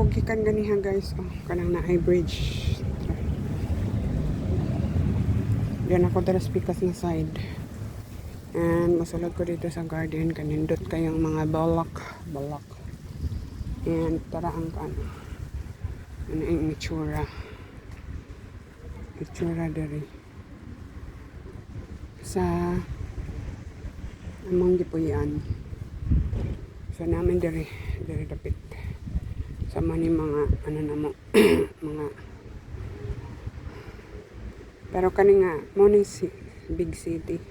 ako gikan ganiha guys. Oh, kanang na ay bridge. Diyan ako dara pikas na side. And masulod ko dito sa garden. Kanindot kayong mga balak. And tara ang ano. Ano yung itsura. Itsura dari. Sa among gipuyan. So namin dari dapit. Sama ni mga ano na mo mga pero kani nga mo ni big city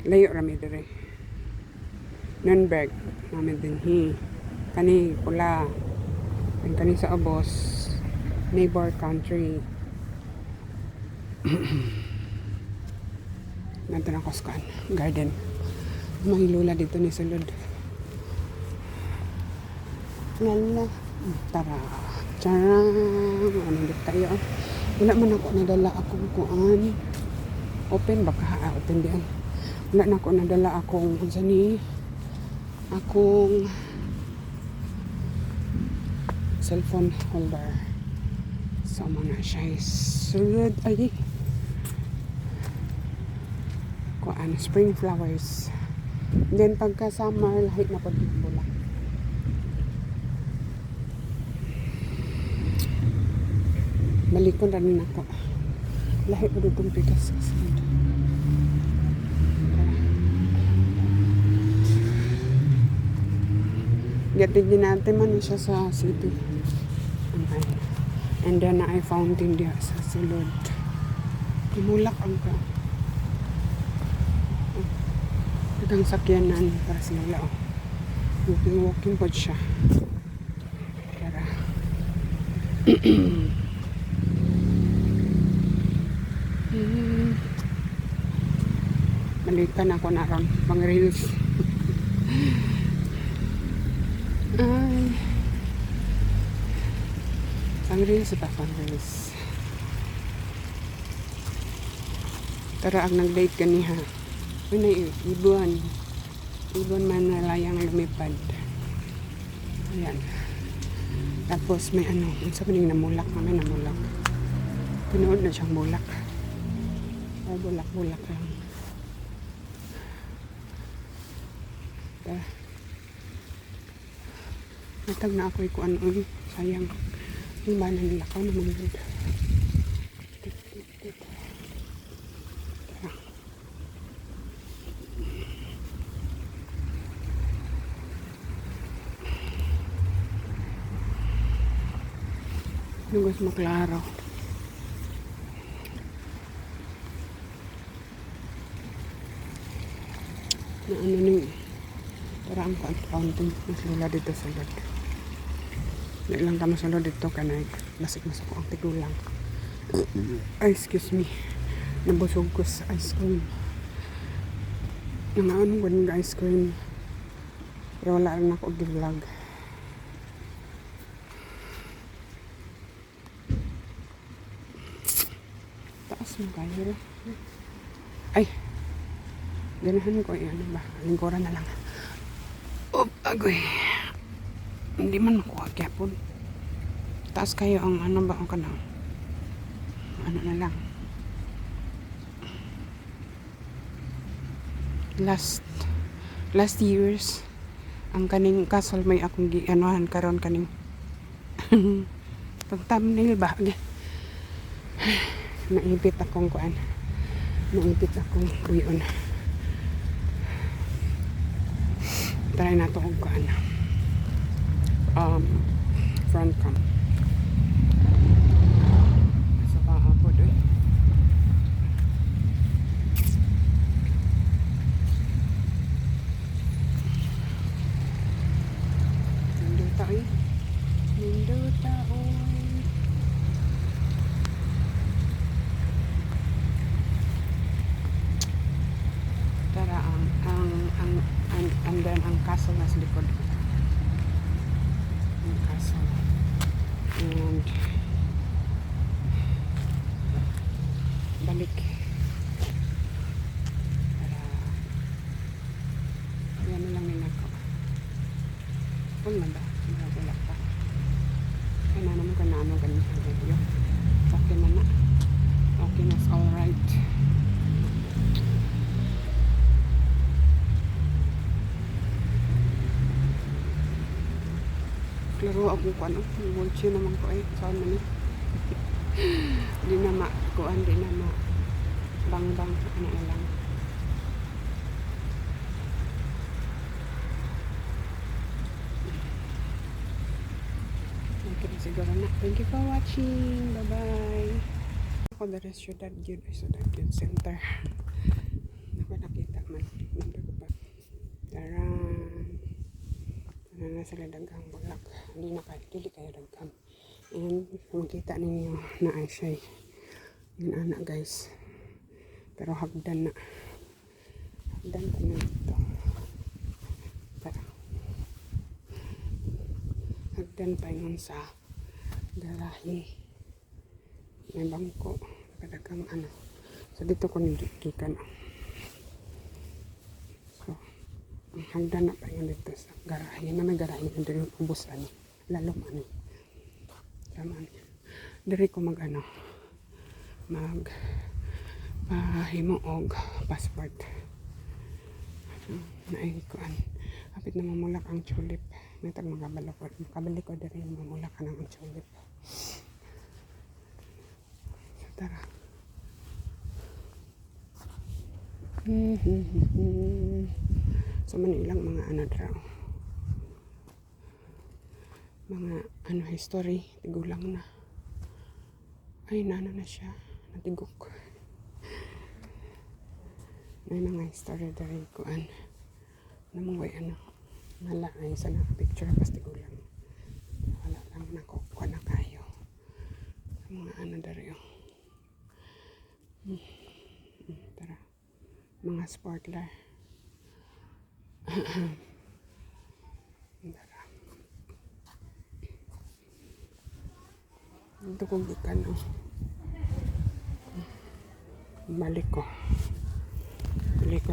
layo rami dire Nürnberg namin din kani pula and kani sa Abos neighbor country nandan ako sa garden may lula dito ni sulod lala tara charang ano dito tayo wala man ako nadala akong kuan open baka open diyan wala na ako nadala akong unsa ni akong cellphone holder so man na siya sulod ay kuan spring flowers then pagka summer lahit na pagbulan malikon rin ako. Lahi ko dutong pikas. Gatigin natin man siya sa city. Okay. And then I found him diya sa sulod. Kumulak ang ka. Dagang sakyanan para sila. Walking po siya. Tara. Malikan ako na ron pang reels. Ay pang reels ba pang reels. Tara ang nag-date kaniha ano ibuan man na layang lumipad ayan tapos may ano sa maning namulak kami namulak pinood na siyang bulak ay bulak lang natag na ako ikuan sayang yung ba nang lakaw naman yun yung gusto maklaro na ano nung para ang fountain mas lula dito sa lod hindi lang tama sa lod dito kanay masik ko ang tigulang ay excuse me nabusog ko sa ice cream nangaon ko ng ice cream pero wala rin ako di-vlog taas mo kayo ay ganahan ko ano ba lingkuran na lang agoy hindi man makuha kyapon taas kayo ang ano ba ang kanang ano na lang last years ang kaning castle may akong gianuhan karon kaning pag thumbnail ba naipit akong kuan naipit akong kuyon try na to kung kuan front cam sa kahapon Minduta tara and then ang castle nasa likod ang castle and balik para yan na lang nila ko kung man ba wala pa na naman ka na ano ganyan. Okay na na. Okay na, alright. Klaro ako kung ano. Wheelchair naman ko eh. Saan na ni? Di na makuan, di na ma bang-bang. Ano na lang. Okay na siguro na. Thank you for watching. Bye-bye. Ako dari Ciudad Gyud. Ciudad Gyud Center. Ako nakita man. Nandun ko pa. Taran. Ano na sila dagang bulak. Hindi kayo dagang. And makita ninyo na ay siya. Yun anak guys. Pero hagdan na. Hagdan pa na dito. Tara. Hagdan pa yun sa garahe. May bangko. Kadagang ano. So dito ko nigigikan. So hagdan na pa yun dito sa garahe. Na may garahe na dito ubos ano. Lalong ano. Tama. Diri ko mag ano. Mag pahimo og passport. Naikuan. Kapit na mamulak ang tulip. May tag makabalik ko diri mamulak ka ng tulip. So, tara. So manilang mga ano draw. Mga ano history, tigulang na. Ay nana na siya, natigok. May mga history dari kuan. Namang ano, wala ay sa picture pas tigulang. Wala lang nakukuha na kayo. Mga ano dari oh. Tara. Mga sportler. Tara. Ito kong gikan oh. Balik ko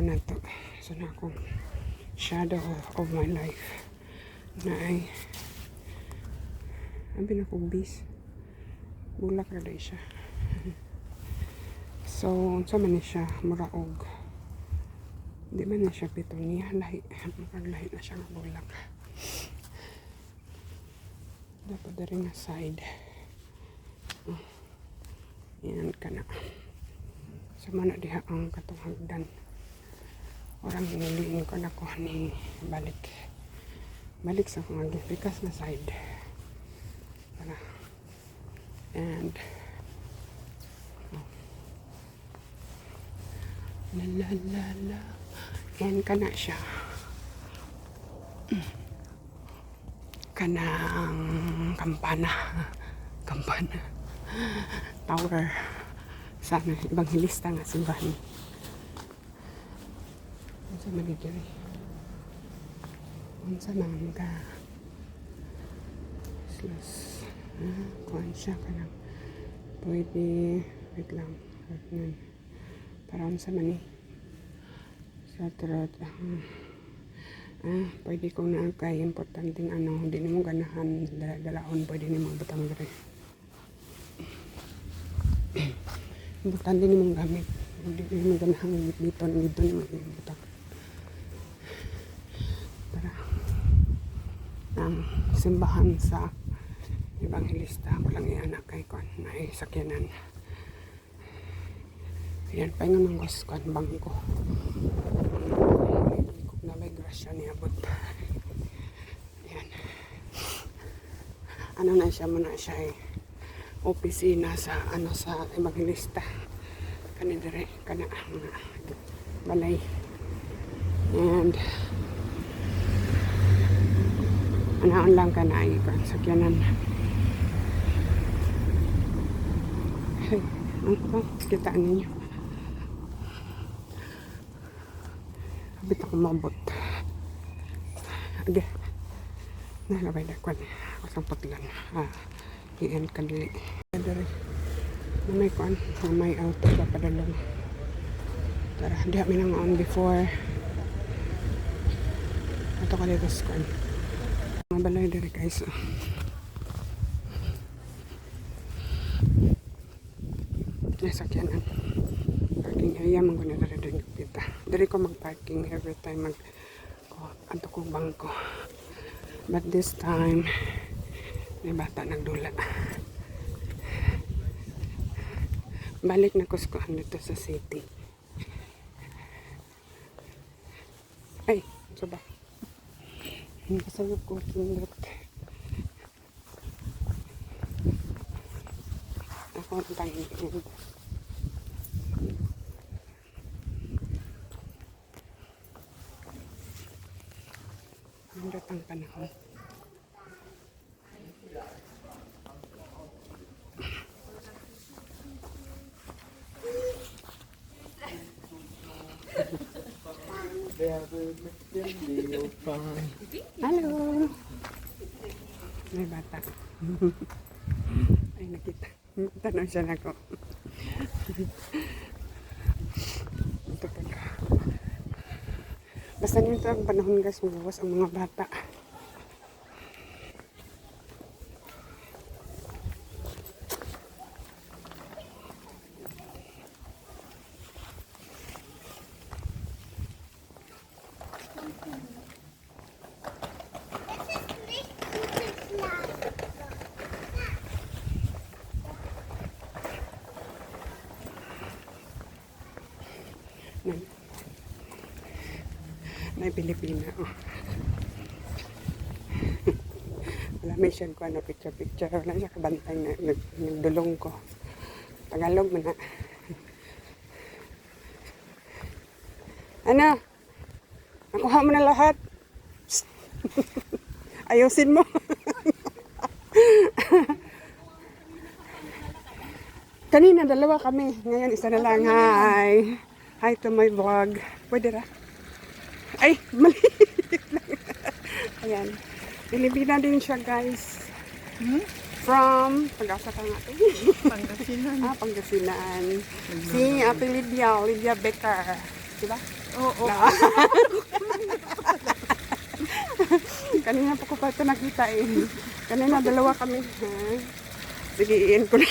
na to. So na akong shadow of my life na ay abi na kong bis bulak na day siya. So unsa man ni siya muraog di man na siya pitonia lahi na siya nga bulak dapat dari nga side yan ka na. So mana diha ang katong hagdan orang niliin ko na ko ni balik sa mga gipikas na side para and la and kana siya kanang kampana tower sa Evangelista nga simbahan. Unsa man diri? Unsa man ka? Slas. Kuan siya kanang pwede wait lang. Para unsa man ni? Sa trot. Pwede kong na kay importanteng ano, hindi nimo ganahan dalahon pwede nimo butang diri. Importante nimo gamit. Hindi nimo ganahan dito nimo butang. Ang simbahan sa Evangelista ko lang ianak kay kon na sakyanan. Ayan, paingon ng gusto kan bangko. Na may grasya niabot. Ayan. Ano na siya muna siya opisina sa ano sa Evangelista. Kani dire kana balay. And anaon lang ka na ikon sakyanan. Ano kita ninyo. Habit ako mabot. Age. Nalabay na kwan. Ako sang paglan. Iyan kadili. Dari. May kwan. May auto ba padalong. Tara. Di kami nang on before. Ato ka dito sa kwan. Mga balay dari guys. nasakyanan. Parking area man ko na rin kita. Dari ko mag-parking every time anto kong bangko. But this time, may bata nagdula. Balik na ko dito sa city. Ay, coba. Kasalog ko kindot. Ako ang tangin. Kindot ang panahon. Halo. May bata. Ay, nakita. Tanong siya na ko. Ito pala. Basta nito ang panahon guys, mabawas ang mga bata. May Pilipina. Oh. Wala may siya ko picture. Wala siya kabantay na nagdulong ko. Tagalog man na. Ano? Nakuha mo na lahat. Ayusin mo. Kanina dalawa kami. Ngayon isa na lang. Hi. Hi to my vlog. Pwede ra? Ay, mali. Ayan. Pilipina din siya, guys. From, pag-asa ka nga. Pangasinan. Pangasinan. Si Lydia Becker. Diba? Oo. Kanina pa ko pa ito nakita eh. Kanina dalawa kami. Ha? Sige, iin ko na.